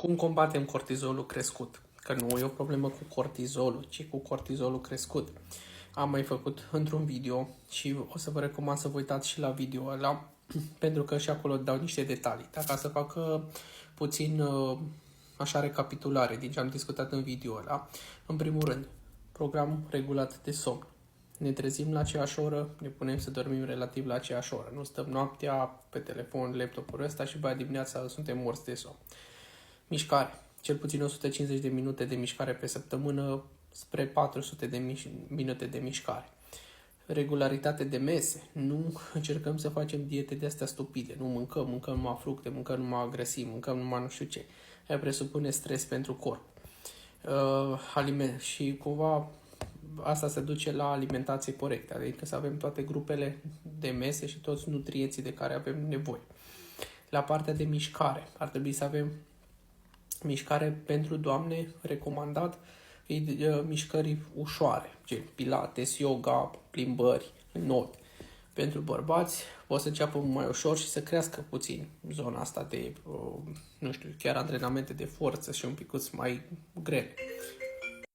Cum combatem cortizolul crescut? Că nu e o problemă cu cortizolul, ci cu cortizolul crescut. Am mai făcut într-un video și o să vă recomand să vă uitați și la video ăla, pentru că și acolo dau niște detalii. Dacă să fac puțin așa recapitulare din ce am discutat în video ăla, în primul rând, program regulat de somn. Ne trezim la aceeași oră, ne punem să dormim relativ la aceeași oră. Nu stăm noaptea pe telefon, laptopul ăsta și după dimineața suntem morți de somn. Mișcare. Cel puțin 150 de minute de mișcare pe săptămână spre 400 de minute de mișcare. Regularitate de mese. Nu încercăm să facem diete de astea stupide. Nu mâncăm numai fructe, mâncăm numai grăsimi, mâncăm numai nu știu ce. Aia presupune stres pentru corp. Și cumva asta se duce la alimentație corectă, adică să avem toate grupele de mese și toți nutrienții de care avem nevoie. La partea de mișcare, ar trebui să avem mișcare pentru doamne, recomandat, mișcări ușoare, gen pilates, yoga, plimbări, not. Pentru bărbați o să înceapă mai ușor și să crească puțin zona asta de, nu știu, chiar antrenamente de forță și un picuț mai grele.